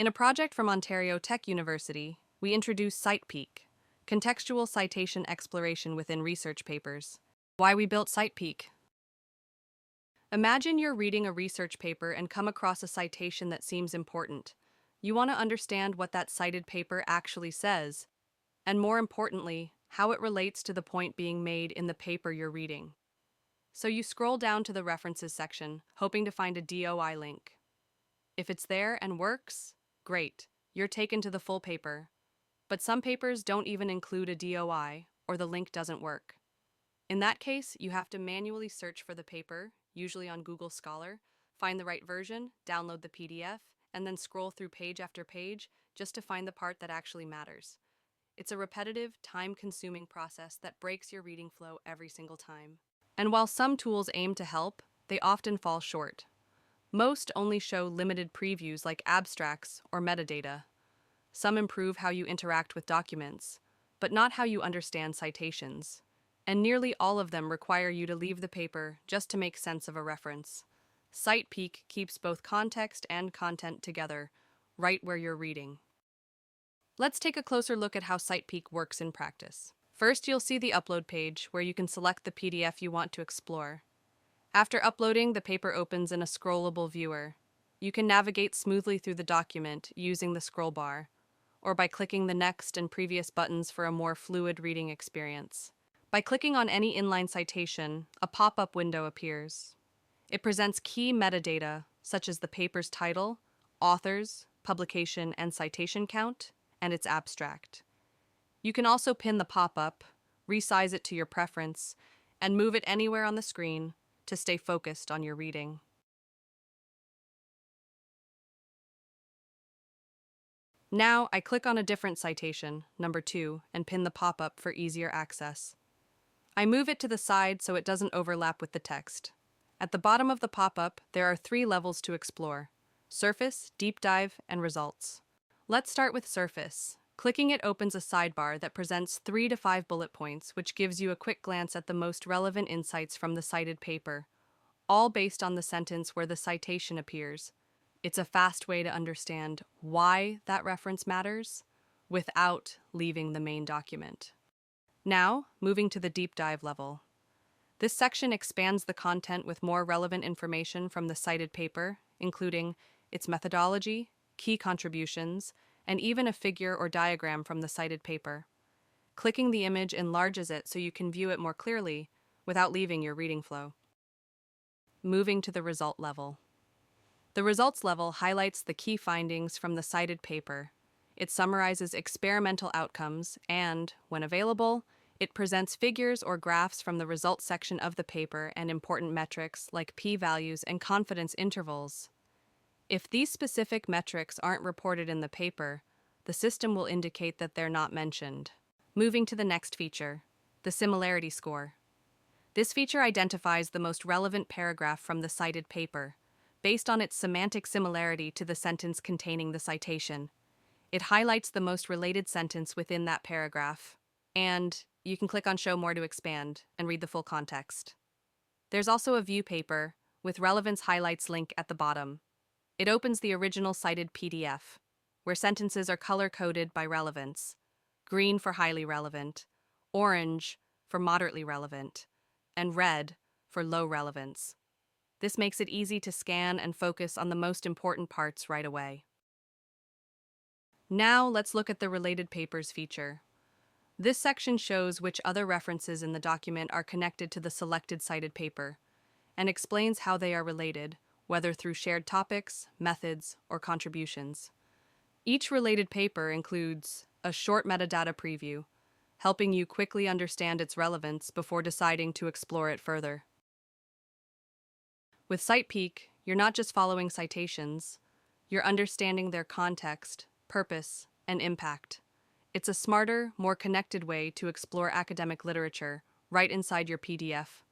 In a project from Ontario Tech University, we introduced CITEPEEK, Contextual Citation Exploration within Research Papers. Why we built CITEPEEK. Imagine you're reading a research paper and come across a citation that seems important. You want to understand what that cited paper actually says, and more importantly, how it relates to the point being made in the paper you're reading. So you scroll down to the references section, hoping to find a DOI link. If it's there and works, great, you're taken to the full paper. But some papers don't even include a DOI, or the link doesn't work. In that case, you have to manually search for the paper, usually on Google Scholar, find the right version, download the PDF, and then scroll through page after page just to find the part that actually matters. It's a repetitive, time-consuming process that breaks your reading flow every single time. And while some tools aim to help, they often fall short. Most only show limited previews like abstracts or metadata. Some improve how you interact with documents, but not how you understand citations. And nearly all of them require you to leave the paper just to make sense of a reference. CITEPEEK keeps both context and content together, right where you're reading. Let's take a closer look at how CITEPEEK works in practice. First, you'll see the upload page where you can select the PDF you want to explore. After uploading, the paper opens in a scrollable viewer. You can navigate smoothly through the document using the scroll bar, or by clicking the next and previous buttons for a more fluid reading experience. By clicking on any inline citation, a pop-up window appears. It presents key metadata, such as the paper's title, authors, publication and citation count, and its abstract. You can also pin the pop-up, resize it to your preference, and move it anywhere on the screen to stay focused on your reading. Now, I click on a different citation, number 2, and pin the pop-up for easier access. I move it to the side so it doesn't overlap with the text. At the bottom of the pop-up, there are 3 levels to explore: Surface, Deep Dive, and Results. Let's start with Surface. Clicking it opens a sidebar that presents 3 to 5 bullet points, which gives you a quick glance at the most relevant insights from the cited paper, all based on the sentence where the citation appears. It's a fast way to understand why that reference matters without leaving the main document. Now, moving to the deep dive level. This section expands the content with more relevant information from the cited paper, including its methodology, key contributions, and even a figure or diagram from the cited paper. Clicking the image enlarges it so you can view it more clearly without leaving your reading flow. Moving to the result level. The results level highlights the key findings from the cited paper. It summarizes experimental outcomes and, when available, it presents figures or graphs from the results section of the paper and important metrics like p-values and confidence intervals. If these specific metrics aren't reported in the paper, the system will indicate that they're not mentioned. Moving to the next feature, the similarity score. This feature identifies the most relevant paragraph from the cited paper, based on its semantic similarity to the sentence containing the citation. It highlights the most related sentence within that paragraph, and you can click on Show More to expand and read the full context. There's also a View Paper with Relevance Highlights link at the bottom. It opens the original cited PDF, where sentences are color-coded by relevance: green for highly relevant, orange for moderately relevant, and red for low relevance. This makes it easy to scan and focus on the most important parts right away. Now let's look at the Related Papers feature. This section shows which other references in the document are connected to the selected cited paper, and explains how they are related, whether through shared topics, methods, or contributions. Each related paper includes a short metadata preview, helping you quickly understand its relevance before deciding to explore it further. With CITEPEEK, you're not just following citations, you're understanding their context, purpose, and impact. It's a smarter, more connected way to explore academic literature right inside your PDF.